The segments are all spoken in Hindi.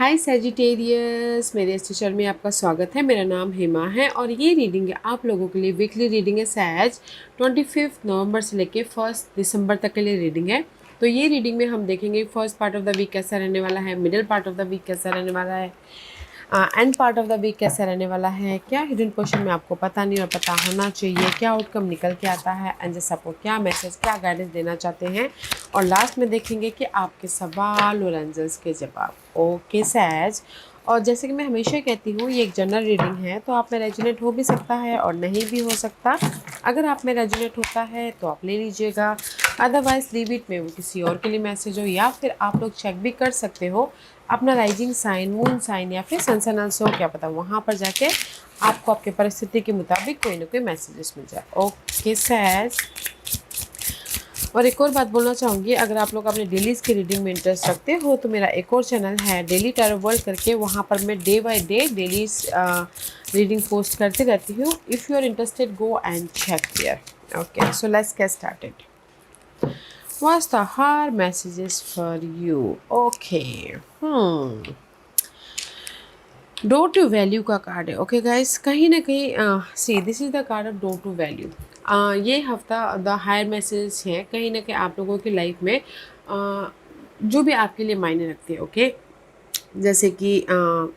हाय सैजिटेरियस, मेरे इस टीचर में आपका स्वागत है। मेरा नाम हेमा है और ये रीडिंग है आप लोगों के लिए। वीकली रीडिंग है सैज 25 नवंबर से लेके 1 दिसंबर तक के लिए रीडिंग है। तो ये रीडिंग में हम देखेंगे first part of the week कैसा रहने वाला है, middle part of the week कैसा रहने वाला है, end part of the week कैसा रहने वाला है, क्या हिडन पोर्शन में आपको पता नहीं और पता होना चाहिए, क्या आउटकम निकल के आता है, एंड जैसे आपको क्या मैसेज क्या गाइडेंस देना चाहते हैं, और लास्ट में देखेंगे कि आपके सवाल और आंसर्स के जवाब। ओके सैज, और जैसे कि मैं हमेशा कहती हूँ ये एक जनरल रीडिंग है, तो आप में रेजोनेट हो भी सकता है और नहीं भी हो सकता। अगर आप में रेजोनेट होता है तो आप ले लीजिएगा, अदरवाइज लीव इट में वो किसी और के लिए मैसेज हो, या फिर आप लोग चेक भी कर सकते हो अपना राइजिंग साइन, मून साइन या फिर सन से हो, क्या पता वहाँ पर जाके आपको आपके परिस्थिति के मुताबिक कोई ना कोई मैसेजेस मिल जाए। ओके सैज, और एक और बात बोलना चाहूँगी, अगर आप लोग अपने डेलीज़ की रीडिंग में इंटरेस्ट रखते हो तो मेरा एक और चैनल है डेली टैरो वर्ल्ड करके, वहाँ पर मैं day by day dailies reading post करती रहती हूँ। If you are interested go and check there. Okay, so let's get started. What's the hard messages for you? Okay. Door to value का कार्ड है। ओके गाइस, कहीं ना कहीं see this is the card of door to value. ये हफ्ता द हायर मैसेज है कहीं ना कहीं आप लोगों की लाइफ में, जो भी आपके लिए मायने रखते हैं। ओके, जैसे कि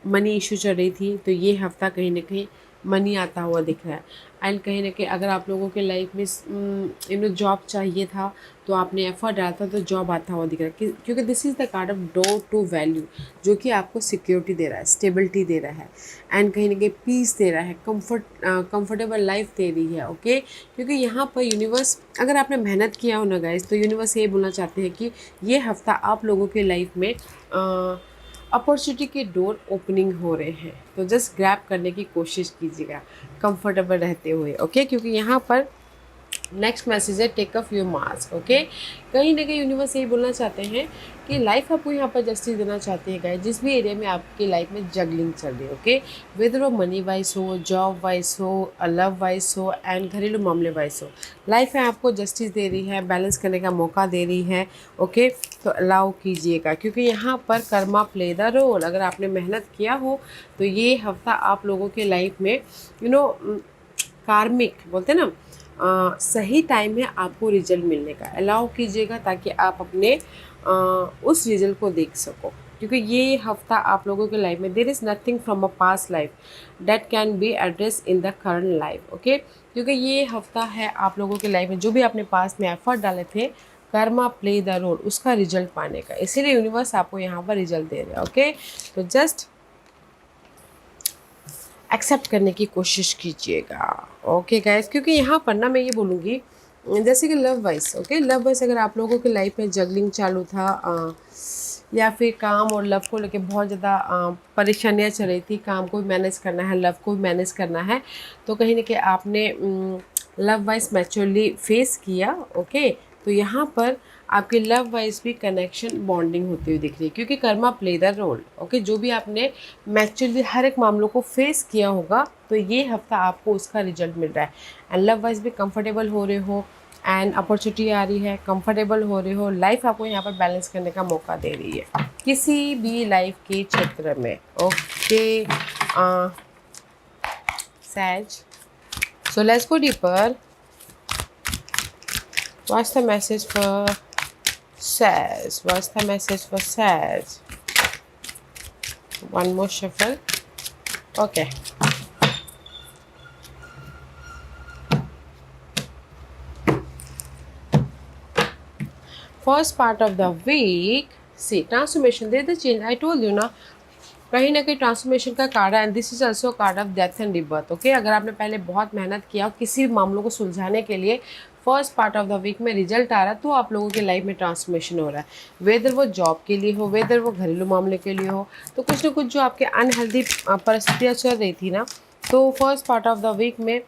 मनी इशू चल रही थी तो ये हफ्ता कहीं ना कहीं मनी आता हुआ दिख रहा है। एंड कहीं ना कहीं अगर आप लोगों के लाइफ में जॉब चाहिए था तो आपने एफर्ट डाला था तो जॉब आता हुआ दिख रहा है, क्योंकि this is the card of door to value, जो कि आपको सिक्योरिटी दे रहा है, स्टेबिलिटी दे रहा है, एंड कहीं ना कहीं पीस दे रहा है, कंफर्टेबल लाइफ दे रही है। ओके, क्योंकि यहाँ पर यूनिवर्स, अगर आपने मेहनत किया हो ना गाइस, तो यूनिवर्स ये बोलना चाहते हैं कि ये हफ्ता आप लोगों के लाइफ में अपॉर्चुनिटी के डोर ओपनिंग हो रहे हैं, तो जस्ट ग्रैब करने की कोशिश कीजिएगा कंफर्टेबल रहते हुए। ओके, क्योंकि यहाँ पर नेक्स्ट मैसेज है take off your mask. Okay, कहीं ना कहीं यूनिवर्स यही बोलना चाहते हैं कि लाइफ आपको यहाँ पर जस्टिस देना चाहते हैं गाइस, जिस भी एरिया में आपकी लाइफ में जगलिंग चल रही है। ओके, वेदर वो मनी वाइज हो, जॉब वाइज हो, लव वाइज हो, एंड घरेलू मामले वाइज हो, लाइफ है आपको जस्टिस दे रही है, बैलेंस करने का मौका दे रही है। ओके, तो अलाउ कीजिएगा, क्योंकि यहाँ पर कर्मा प्ले द रोल। अगर आपने मेहनत किया हो तो ये हफ्ता आप लोगों के लाइफ में कार्मिक बोलते हैं ना, सही टाइम में आपको रिजल्ट मिलने का अलाउ कीजिएगा, ताकि आप अपने उस रिजल्ट को देख सको। क्योंकि ये हफ्ता आप लोगों के लाइफ में there is nothing from a past life that can be address in the current life. Okay, क्योंकि ये हफ्ता है आप लोगों के लाइफ में जो भी आपने पास्ट में एफर्ट डाले थे, कर्मा प्ले द रोल, उसका रिजल्ट पाने का, इसीलिए यूनिवर्स आपको यहाँ पर रिजल्ट दे रहा है। ओके, तो जस्ट एक्सेप्ट करने की कोशिश कीजिएगा। ओके गाइस, क्योंकि यहाँ पर ना मैं ये बोलूँगी, जैसे कि love wise, okay, love wise अगर आप लोगों की लाइफ में जगलिंग चालू था, या फिर काम और लव को लेके बहुत ज़्यादा परेशानियाँ चल रही थी, काम को भी मैनेज करना है, लव को भी मैनेज करना है, तो कहीं ना कहीं आपने लव वाइज मैच्योरली फेस किया। ओके, तो यहाँ पर आपके लव वाइज भी कनेक्शन बॉन्डिंग होती हुई दिख रही है, क्योंकि karma play the role. Okay, जो भी आपने मैच्योरली हर एक मामलों को फेस किया होगा, तो ये हफ्ता आपको उसका रिजल्ट मिल रहा है। एंड लव वाइज भी कंफर्टेबल हो रहे हो, एंड अपॉर्चुनिटी आ रही है, कंफर्टेबल हो रहे हो, लाइफ आपको यहाँ पर बैलेंस करने का मौका दे रही है किसी भी लाइफ के क्षेत्र में। Okay says, so let's go deeper. What's the message for Sag? What's the message for Sag? One more shuffle. Okay. First part of the week. See, transformation. There is the change. I told you ना, कहीं ना कहीं ट्रांसफॉर्मेशन का कार्ड है, and this is also card of death and rebirth. Okay, अगर आपने पहले बहुत मेहनत किया किसी भी मामलों को सुलझाने के लिए, first part of the week में रिजल्ट आ रहा है, तो आप लोगों की लाइफ में ट्रांसफॉर्मेशन हो रहा है, वेदर वो जॉब के लिए हो, वेदर वो घरेलू मामले के लिए हो, तो कुछ ना कुछ जो आपके अनहेल्दी परिस्थितियाँ चल रही थी ना, तो first part of the week में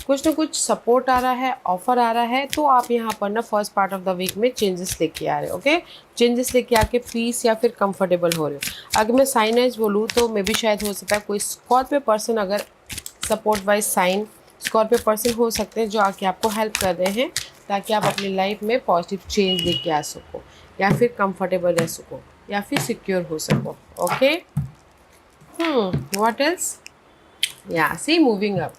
कुछ ना कुछ सपोर्ट आ रहा है, ऑफर आ रहा है, तो आप यहाँ पर ना first part of the week में चेंजेस लेके आ रहे हो। ओके, चेंजेस लेके आके पीस या फिर कंफर्टेबल हो रहे हो। अगर मैं साइन वाइज बोलूँ तो मे भी शायद हो सकता है कोई स्कॉर्पियो पर्सन, अगर support wise sign Scorpio person हो सकते हैं जो आके आपको हेल्प कर रहे हैं, ताकि आप अपनी लाइफ में पॉजिटिव चेंज लेके आ सको, या फिर कंफर्टेबल रह सको, या फिर सिक्योर हो सको। ओके, व्हाट एल्स, या सी मूविंग अप।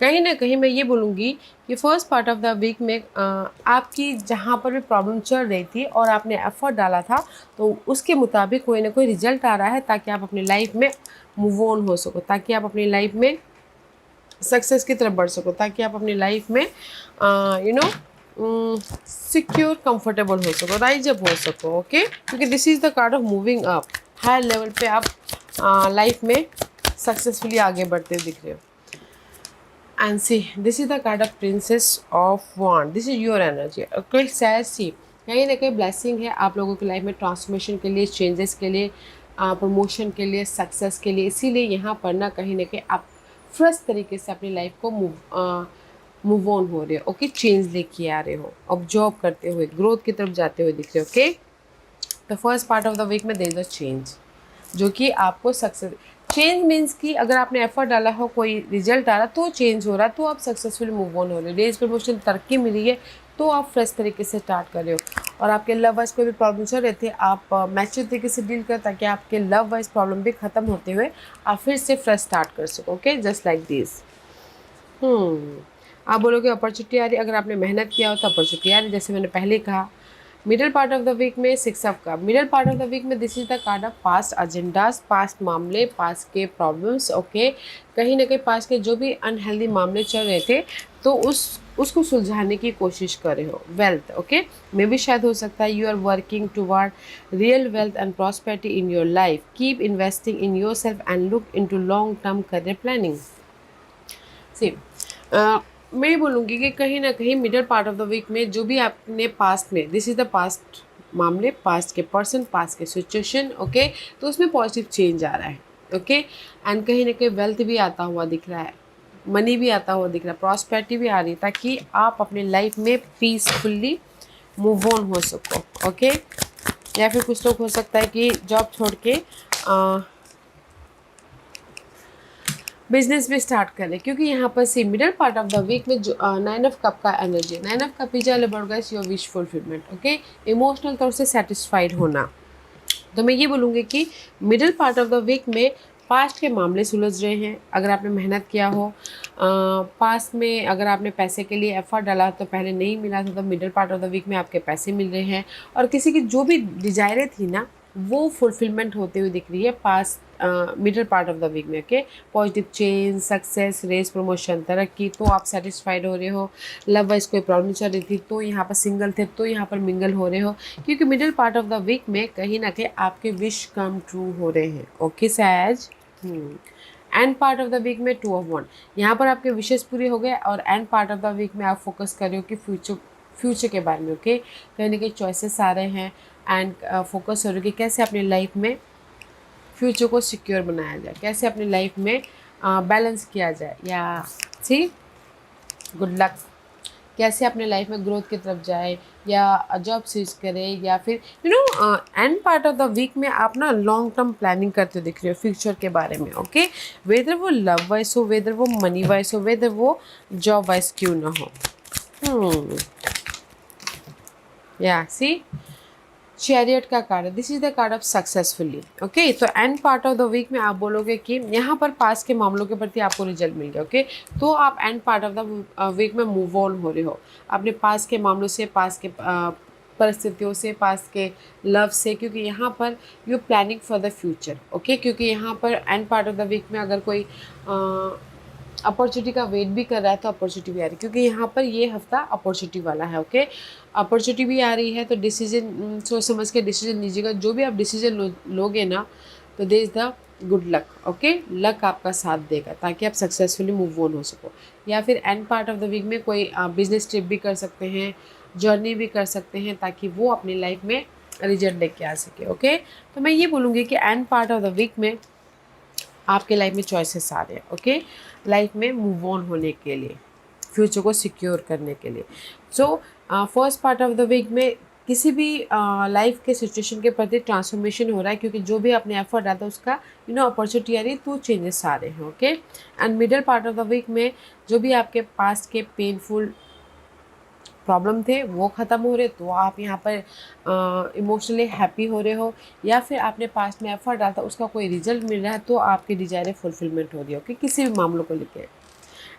कहीं ना कहीं मैं ये बोलूँगी कि first part of the week में आपकी जहाँ पर भी प्रॉब्लम चल रही थी और आपने एफर्ट डाला था, तो उसके मुताबिक कोई ना कोई रिजल्ट आ रहा है, ताकि आप अपनी लाइफ में मूव ऑन हो सको, ताकि आप अपनी लाइफ में सक्सेस की तरफ बढ़ सको, ताकि आप अपनी लाइफ में सिक्योर कंफर्टेबल हो सको, राइज अप हो सको। ओके, क्योंकि this is the card of moving up. Higher level पे आप लाइफ में सक्सेसफुली आगे बढ़ते दिख रहे हो। And see, this is the card of Princess of Wands. This is your energy. Okay, says see, कहीं ना कहीं ब्लेसिंग है आप लोगों की लाइफ में, ट्रांसफॉर्मेशन के लिए, चेंजेस के लिए, प्रमोशन के लिए, सक्सेस के लिए। इसीलिए यहाँ पर ना कहीं आप फ्रेश तरीके से अपनी लाइफ को मूव ऑन हो रहे हो। ओके, चेंज लेके आ रहे हो, ऑब्जर्व करते हुए ग्रोथ की तरफ जाते हुए दिख रहे हो। Okay, the first part of the week में देयर इज अ चेंज, जो कि आपको सक्सेस, चेंज मीन्स कि अगर आपने एफर्ट डाला हो, कोई रिजल्ट आ रहा, तो चेंज हो रहा, तो आप सक्सेसफुली मूव ऑन हो रहे हो, रेज प्रमोशन, तरक्की मिली है, तो आप फ्रेश तरीके से स्टार्ट कर रहे हो। और आपके लव वाइज कोई भी प्रॉब्लम चल रहे थे, आप मैच्योर तरीके से डील करें, ताकि आपके लव वाइज प्रॉब्लम भी खत्म होते हुए आप फिर से फ्रेश स्टार्ट कर सको। Okay, just like this. आप बोलोगे अपॉर्चुनिटी आ रही, अगर आपने मेहनत किया हो तो अपॉर्चुनिटी आ रही, जैसे मैंने पहले कहा। Middle part of the week में 6 of cup, middle part of the week में this is the card of past agendas, past मामले, पास्ट के प्रॉब्लम्स। ओके, कहीं ना कहीं पास्ट के जो भी अनहेल्दी मामले चल रहे थे, तो उसको सुलझाने की कोशिश कर रहे हो। वेल्थ, ओके, मे भी शायद हो सकता है you are working toward real wealth and prosperity in your life. Keep investing in yourself and look into long term career planning. See, मैं बोलूँगी कि कहीं ना कहीं middle part of the week में जो भी आपने पास्ट में, दिस इज़ द पास्ट मामले, पास्ट के पर्सन, पास्ट के सिचुएशन। ओके, तो उसमें पॉजिटिव चेंज आ रहा है। ओके, एंड कहीं ना कहीं वेल्थ भी आता हुआ दिख रहा है, मनी भी आता हुआ दिख रहा है, प्रॉस्पेरिटी भी आ रही है, ताकि आप अपने लाइफ में पीसफुली मूव ऑन हो सको। ओके, या फिर कुछ लोग हो सकता है कि जॉब छोड़ के बिजनेस भी स्टार्ट करें, क्योंकि यहाँ पर see middle part of the week में जो 9 ऑफ कप का एनर्जी, 9 ऑफ कप इज बढ़ गया your wish fulfilment. Okay, emotional तौर से सेटिस्फाइड होना। तो मैं ये बोलूँगी कि middle part of the week में पास्ट के मामले सुलझ रहे हैं, अगर आपने मेहनत किया हो, पास्ट में अगर आपने पैसे के लिए एफर्ट डाला तो पहले नहीं मिला था, तो middle part of the week में आपके पैसे मिल रहे हैं, और किसी की जो भी डिजायरें थी ना, वो फुलफिलमेंट होते हुए दिख रही है past middle part of the week में। Okay, positive change, success, race, promotion, तरक्की, तो आप सेटिस्फाइड हो रहे हो। लव वाइज कोई प्रॉब्लम चल रही थी, तो यहाँ पर सिंगल थे, तो यहाँ पर मिंगल हो रहे हो, क्योंकि middle part of the week में कहीं ना कहीं आपके विश कम ट्रू हो रहे हैं। Okay says, end part of the week में 2 ऑफ वन, यहाँ पर आपके विशेष पूरे हो गए, और end part of the week में आप फोकस कर रहे हो कि फ्यूचर के बारे में। ओके, कहीं ना कहीं चॉइसेस आ रहे हैं, एंड फोकस हो रही है कि कैसे अपनी लाइफ में फ्यूचर को सिक्योर बनाया जाए, कैसे अपनी लाइफ में बैलेंस किया जाए, या सी गुड लक, कैसे अपने लाइफ में ग्रोथ की तरफ जाए, या जॉब स्विच करें, या फिर end part of the week में आप ना लॉन्ग टर्म प्लानिंग करते दिख रहे हो फ्यूचर के बारे में। ओके, वेदर वो लव वाइज हो, वेदर वो मनी वाइज हो, वेदर वो जॉब वाइज क्यों ना हो। या सी, चैरियट का कार्ड है, this is the card of successfully. Okay, तो end part of the week में आप बोलोगे कि यहाँ पर पास के मामलों के प्रति आपको रिजल्ट मिल गया। ओके, तो आप end part of the week में मूव ऑन हो रहे हो अपने पास के मामलों से, पास के परिस्थितियों से, पास के लव से, क्योंकि यहाँ पर you planning for the future. Okay, क्योंकि यहाँ पर end part of the week में अगर कोई अपॉर्चुनिटी का वेट भी कर रहा है, तो अपॉर्चुनिटी भी आ रही है, क्योंकि यहाँ पर ये हफ्ता अपॉर्चुनिटी वाला है। ओके, अपॉर्चुनिटी भी आ रही है, तो डिसीजन सोच समझ के डिसीजन लीजिएगा। जो भी आप डिसीजन लोगे ना, तो there is the good luck. Okay, luck आपका साथ देगा, ताकि आप सक्सेसफुली मूव ऑन हो सको। या फिर end part of the week में कोई बिजनेस ट्रिप भी कर सकते हैं, जर्नी भी कर सकते हैं, ताकि वो अपनी लाइफ में रिजल्ट लेके आ सके। ओके, तो मैं ये बोलूँगी कि end part of the week में आपके लाइफ में चॉइसेस आ रहे हैं। ओके, लाइफ में मूव ऑन होने के लिए, फ्यूचर को सिक्योर करने के लिए। So first part of the week में किसी भी लाइफ के सिचुएशन के प्रति ट्रांसफॉर्मेशन हो रहा है, क्योंकि जो भी अपने एफर्ट आता है उसका अपॉर्चुनिटी आ रही है, तो चेंजेस आ रहे हैं। Okay, and middle part of the week में जो भी आपके पास्ट के पेनफुल प्रॉब्लम थे वो ख़त्म हो रहे, तो आप यहाँ पर इमोशनली हैप्पी हो रहे हो, या फिर आपने पास्ट में एफर्ट डाला था उसका कोई रिजल्ट मिल रहा है तो आपकी डिजायर फुलफिलमेंट हो रही है। ओके, किसी भी मामलों को लेकर।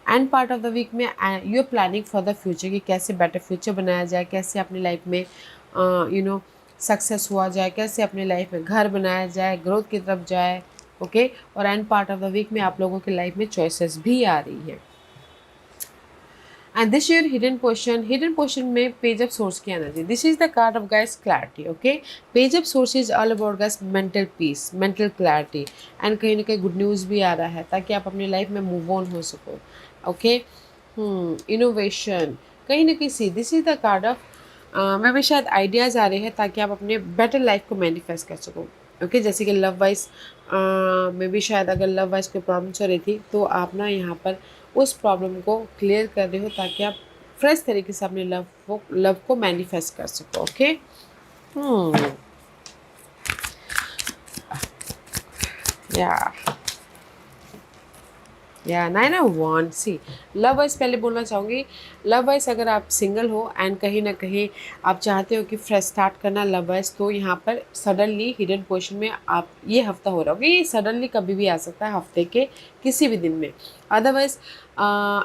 End part of the week में you are planning for the future कि कैसे बेटर फ्यूचर बनाया जाए, कैसे अपनी लाइफ में सक्सेस हुआ जाए, कैसे अपनी लाइफ में घर बनाया जाए, ग्रोथ की तरफ जाए। ओके, और end part of the week में आप लोगों की लाइफ में चॉइसेस भी आ रही है। And this your hidden portion में पेज ऑफ सोर्स की energy. This is the card of guys clarity. Okay, page of source is all about guys mental peace, mental clarity, and कहीं ना कहीं गुड न्यूज़ भी आ रहा है ताकि आप अपनी लाइफ में मूव ऑन हो सको। ओके, इनोवेशन, कहीं ना कहीं see this is the card of मैं भी शायद आइडियाज़ आ रहे हैं ताकि आप अपने बेटर लाइफ को मैनिफेस्ट कर सको। ओके, जैसे कि लव वाइज में भी शायद अगर लव वाइज कोई प्रॉब्लम चल रही थी तो आप ना यहाँ पर उस प्रॉब्लम को क्लियर कर रहे हो ताकि आप फ्रेश तरीके से अपने लव को मैनिफेस्ट कर सको। ओके, या 9 of wands. See love wise पहले बोलना चाहूँगी, लव वाइज अगर आप सिंगल हो एंड कहीं ना कहीं आप चाहते हो कि फ्रेश स्टार्ट करना लव वाइज, तो यहाँ पर सडनली हिडन पोर्शन में आप ये हफ्ता हो रहा होगा, ये सडनली कभी भी आ सकता है हफ्ते के किसी भी दिन में। अदरवाइज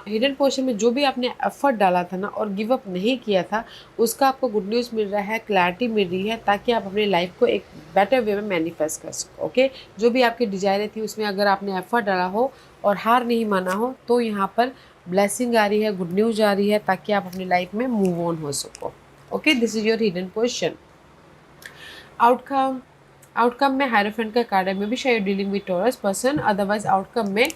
हिडन पोर्शन में जो भी आपने एफर्ट डाला था ना और गिव अप नहीं किया था उसका आपको गुड न्यूज़ मिल रहा है, क्लैरिटी मिल रही है ताकि आप अपनी लाइफ को एक बेटर वे में मैनिफेस्ट कर सको। ओके, जो भी आपकी डिजायर थी उसमें अगर आपने एफर्ट डाला हो और हार नहीं माना हो तो यहाँ पर ब्लेसिंग आ रही है, गुड न्यूज़ आ रही है ताकि आप अपनी लाइफ में मूव ऑन हो सको। Okay, this is your hidden portion. Outcome में हायरोफेंट का कार्ड है, मे बी शायद dealing with taurus person. Otherwise outcome में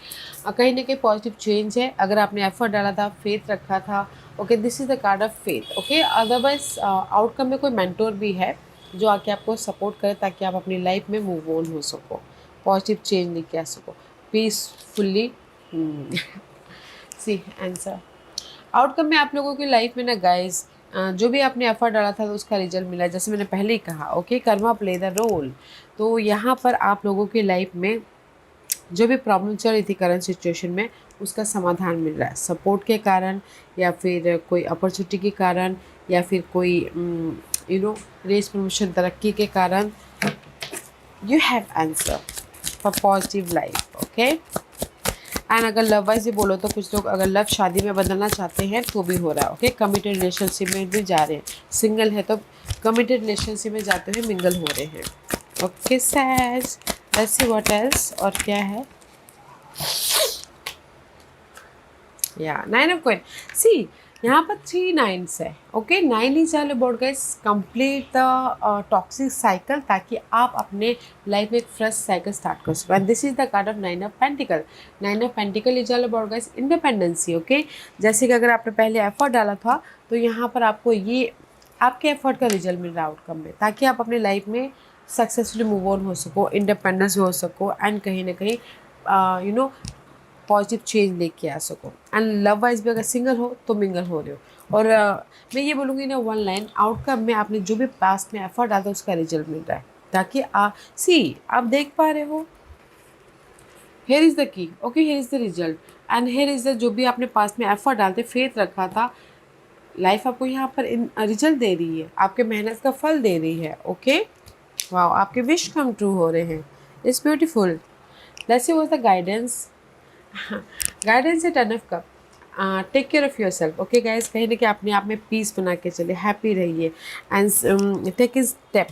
कहीं ना कहीं पॉजिटिव चेंज है अगर आपने एफर्ट डाला था, फेथ रखा था। Okay, this is the card of faith. Okay, otherwise outcome में कोई मेंटोर भी है जो आके आपको सपोर्ट करे ताकि आप अपनी लाइफ में मूव ऑन हो सको, पॉजिटिव चेंज लेके आ सको पीसफुली। सी आंसर आउटकम में आप लोगों की लाइफ में ना गाइज जो भी आपने एफर्ट डाला था तो उसका रिजल्ट मिला, जैसे मैंने पहले ही कहा। Okay, karma play the role. तो यहाँ पर आप लोगों की लाइफ में जो भी प्रॉब्लम चल रही थी करंट सिचुएशन में उसका समाधान मिल रहा है सपोर्ट के कारण, या फिर कोई अपॉर्चुनिटी के कारण, या फिर कोई रेस प्रमोशन तरक्की के कारण। You have answer for positive life. Okay, and अगर लव वाइज भी बोलो तो कुछ लोग अगर लव शादी में बदलना चाहते हैं तो भी हो रहा है। ओके, कमिटेड रिलेशनशिप में भी जा रहे हैं, सिंगल है तो कमिटेड रिलेशनशिप में जाते हुए मिंगल हो रहे हैं। ओके सैज, लेट्स सी व्हाट एल्स, और क्या है। या 9 ऑफ कॉइन। सी यहाँ पर 3 9s है। Okay, 9 is all about guys complete the toxic cycle ताकि आप अपने लाइफ में एक फ्रेश साइकिल स्टार्ट कर सको। And this is the card of 9 of pentacle. 9 of pentacle is all about guys independency. Okay, जैसे कि अगर आपने पहले एफर्ट डाला था तो यहाँ पर आपको ये आपके एफर्ट का रिजल्ट मिल रहा है आउटकम में ताकि आप अपनी लाइफ में सक्सेसफुली मूव ऑन हो सको, इंडिपेंडेंस हो सको, एंड कहीं ना कहीं पॉजिटिव चेंज लेके आ सको। एंड लव वाइज भी अगर सिंगल हो तो मिंगल हो रहे हो। और मैं ये बोलूँगी ना वन लाइन, आउटकम में आपने जो भी पास्ट में एफर्ट डाला था उसका रिजल्ट मिल रहा है ताकि आप देख पा रहे हो। Here is the key. Okay, here is the result and here is the जो भी आपने पास्ट में एफर्ट डालते फेथ रखा था, लाइफ आपको यहाँ पर रिजल्ट दे रही है, आपके मेहनत का फल दे रही है। ओके, वाओ, आपके विश कम ट्रू हो रहे हैं। It's beautiful. Let's see what the guidance. Guidance है 10 of cup. Take care of yourself. Okay guys, कहीं ना कहीं अपने आप में पीस बना के चले, हैप्पी रहिए and take is step.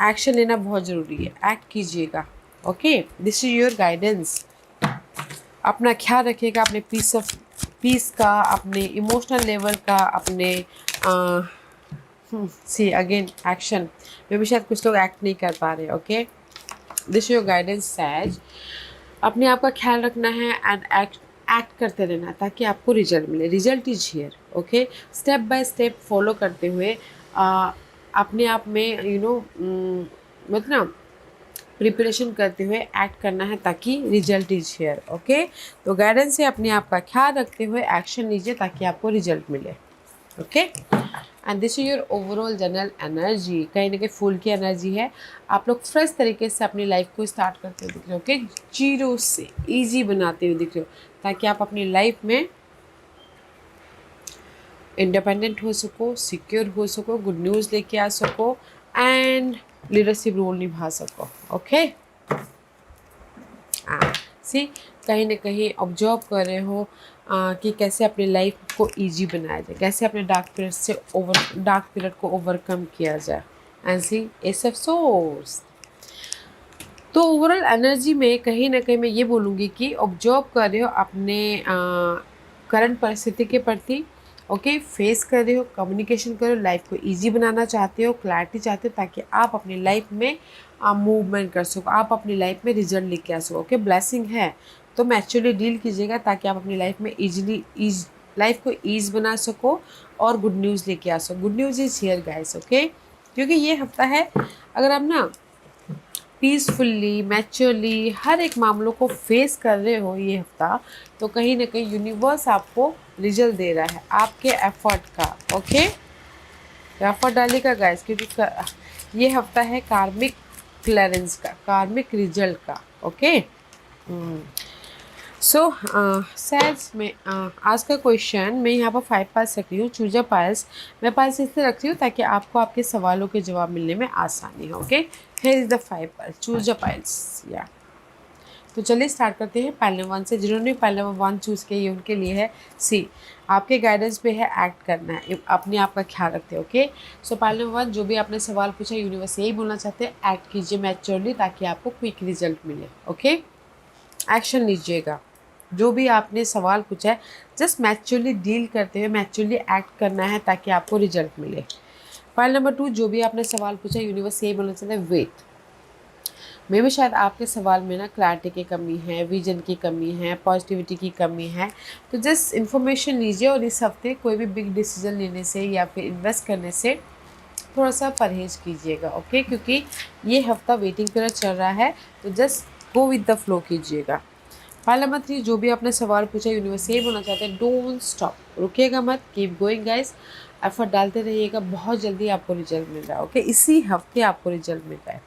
Action लेना बहुत ज़रूरी है, एक्ट कीजिएगा। Okay, this is your guidance. अपना ख्याल रखिएगा, अपने पीस का, अपने इमोशनल लेवल का, अपने सी अगेन एक्शन में भी शायद कुछ लोग एक्ट नहीं कर पा रहे। Okay, this is your guidance says. अपने आप का ख्याल रखना है एंड एक्ट करते रहना ताकि आपको रिजल्ट मिले। Result is here. Okay, step by step follow करते हुए अपने आप में मतलब प्रिपरेशन करते हुए एक्ट करना है ताकि रिजल्ट इज हियर। ओके, तो गाइडेंस से अपने आप का ख्याल रखते हुए एक्शन लीजिए ताकि आपको रिजल्ट मिले। Okay, and this is your overall general energy. कहीं ना कहीं फूल की एनर्जी है। आप लोग फ्रेश तरीके से अपनी लाइफ को स्टार्ट करते हुए दिख रहे हो। ओके, जीरो से इजी बनाते हुए दिख रहे हो ताकि आप अपनी लाइफ में इंडिपेंडेंट हो सको, सिक्योर हो सको, गुड न्यूज़ लेके आ सको एंड लीडरशिप रोल निभा सको। ओके, सी कहीं ना कहीं ऑब्जर्व कर रहे हो कि कैसे अपनी लाइफ को इजी बनाया जाए, कैसे अपने डार्क पीरियड को ओवरकम किया जाए। And see ace of source. तो ओवरऑल एनर्जी में कहीं ना कहीं मैं ये बोलूँगी कि ऑब्जर्व कर रहे हो अपने करंट परिस्थिति के प्रति। ओके, फेस कर रहे हो, कम्युनिकेशन करो, लाइफ को इजी बनाना चाहते हो, क्लैरिटी चाहते हो, ताकि आप अपनी लाइफ में मूवमेंट कर सको, आप अपनी लाइफ में रिजल्ट लेके आ सको। ओके, ब्लेसिंग है तो मैच्योरली डील कीजिएगा ताकि आप अपनी लाइफ में लाइफ को ईज बना सको और गुड न्यूज़ लेके आ सको। Good news is here guys. Okay, क्योंकि ये हफ्ता है, अगर आप ना पीसफुली मैच्योरली हर एक मामलों को फेस कर रहे हो ये हफ्ता, तो कहीं ना कहीं यूनिवर्स आपको रिजल्ट दे रहा है आपके एफर्ट का। ओके, एफर्ट डालिएगा गाइस, क्योंकि ये हफ्ता है कार्मिक क्लियरेंस का, कार्मिक रिजल्ट का। ओके, सो सैज में आज का क्वेश्चन मैं यहाँ पर 5 पास रख रही हूँ। चूजा पाइल्स मैं पाइल्स इसलिए रख रही हूँ ताकि आपको आपके सवालों के जवाब मिलने में आसानी हो। Okay, here is the 5 piles, चूजा पाइल्स या। तो चलिए स्टार्ट करते हैं पाइल नंबर 1 से। जिन्होंने पाइल नंबर 1 चूज़ किया ये उनके लिए है सी, आपके गाइडेंस पे है, एक्ट करना है, अपने आप का ख्याल रखते हैं। ओके, सो पाइल नंबर 1 जो भी आपने सवाल पूछा यूनिवर्स यही बोलना चाहते हैं, एक्ट कीजिए मैच्योरली ताकि आपको क्विक रिजल्ट मिले। ओके, एक्शन लीजिएगा, जो भी आपने सवाल पूछा है जस्ट मैच्योरली डील करते हुए मैच्योरली एक्ट करना है ताकि आपको रिजल्ट मिले। फाइल नंबर 2 जो भी आपने सवाल पूछा यूनिवर्स यही बोलना चाहते हैं, वेट। मे भी शायद आपके सवाल में ना क्लैरिटी की कमी है, विजन की कमी है, पॉजिटिविटी की कमी है, तो जस्ट इन्फॉर्मेशन लीजिए और इस हफ्ते कोई भी बिग डिसीजन लेने से या फिर इन्वेस्ट करने से थोड़ा सा परहेज कीजिएगा। ओके, क्योंकि ये हफ्ता वेटिंग पीरियड चल रहा है, तो just go with the flow कीजिएगा। फाइल नंबर 3 जो भी आपने सवाल पूछा यूनिवर्स यही बोलना चाहते हैं, डोंट स्टॉप, रुकिएगा मत, कीप गोइंग गाइस, एफर्ट डालते रहिएगा, बहुत जल्दी आपको रिजल्ट मिल रहा है। ओके, इसी हफ्ते आपको रिजल्ट मिल रहा है।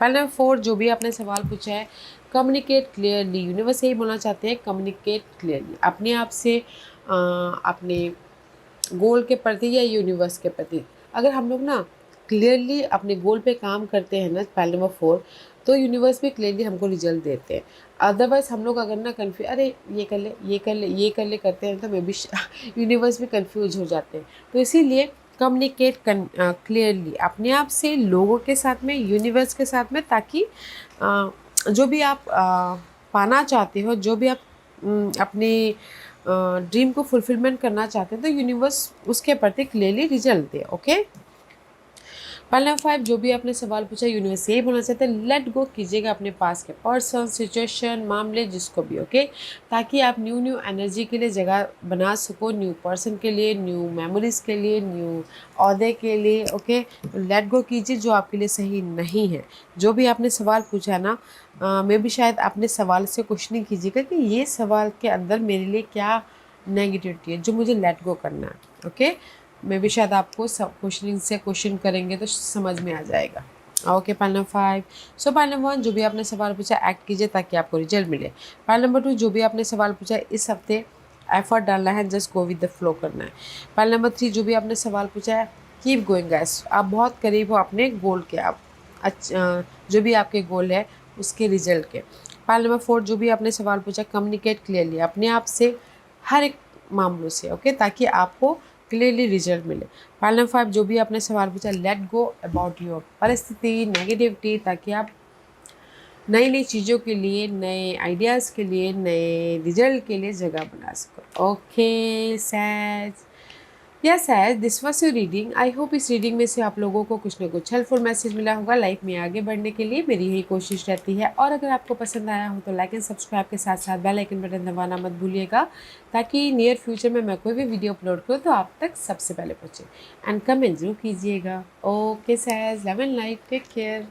फाइल नंबर 4 जो भी आपने सवाल पूछा है, कम्युनिकेट क्लियरली, यूनिवर्स यही बोलना चाहते हैं, कम्युनिकेट क्लियरली अपने आप से, अपने गोल के प्रति या यूनिवर्स के प्रति। अगर हम लोग ना क्लियरली अपने गोल पे काम करते हैं ना, फाइल नंबर 4, तो यूनिवर्स भी क्लियरली हमको रिजल्ट देते हैं। अदरवाइज हम लोग अगर ना कन्फ्यूज, अरे ये कर ले, ये कर ले, ये कर ले करते हैं, तो मे भी यूनिवर्स भी कन्फ्यूज हो जाते हैं। तो इसीलिए कम्युनिकेट क्लियरली अपने आप से, लोगों के साथ में, यूनिवर्स के साथ में, ताकि जो भी आप पाना चाहते हो, जो भी आप अपने ड्रीम को फुलफिलमेंट करना चाहते हैं, तो यूनिवर्स उसके प्रति क्लियरली रिजल्ट दे। ओके, फाइल नंबर 5 जो भी आपने सवाल पूछा यूनिवर्स यही बोलना चाहते हैं, लेट गो कीजिएगा अपने पास के पर्सन, सिचुएशन, मामले, जिसको भी। ओके, ताकि आप न्यू एनर्जी के लिए जगह बना सको, न्यू पर्सन के लिए, न्यू मेमोरीज के लिए, न्यू औहदे के लिए। ओके, लेट गो कीजिए जो आपके लिए सही नहीं है। जो भी आपने सवाल पूछा है ना, मैं भी शायद अपने सवाल से क्वेश्चनिंग कीजिएगा कि ये सवाल के अंदर मेरे लिए क्या नेगेटिविटी है जो मुझे लेट गो करना है। ओके, मे भी शायद आपको सब क्वेश्चनिंग से क्वेश्चन करेंगे तो समझ में आ जाएगा। ओके, पाइल नंबर 5 सो पाइल नंबर 1 जो भी आपने सवाल पूछा एक्ट कीजिए ताकि आपको रिजल्ट मिले। पाइल नंबर 2 जो भी आपने सवाल पूछा इस हफ्ते एफर्ट डालना है, just go with the flow करना है। पाइल नंबर 3 जो भी आपने सवाल पूछा है, कीप गोइंग गाइस, आप बहुत करीब हो अपने गोल के, आप जो भी आपके गोल है उसके रिजल्ट के। पाइल नंबर 4 जो भी आपने सवाल पूछा, कम्युनिकेट क्लियरली अपने आप से हर एक मामलों से। ओके, ताकि आपको क्लियरली रिजल्ट मिले। फाइल नंबर 5 जो भी आपने सवाल पूछा, लेट गो अबाउट योर परिस्थिति, नेगेटिविटी, ताकि आप नई नई चीज़ों के लिए, नए आइडियाज़ के लिए, नए रिजल्ट के लिए जगह बना सको। Okay says, yes says, this was your reading. I hope इस रीडिंग में से आप लोगों को कुछ ना कुछ हेल्पफुल मैसेज मिला होगा। लाइफ में आगे बढ़ने के लिए मेरी यही कोशिश रहती है। और अगर आपको पसंद आया हो तो लाइक एंड सब्सक्राइब के साथ साथ बेल आइकन बटन दबाना मत भूलिएगा, ताकि नियर फ्यूचर में मैं कोई भी वीडियो अपलोड करूँ तो आप तक सबसे पहले पहुँचे। एंड कमेंट जरूर कीजिएगा। Okay says, love and life, take care.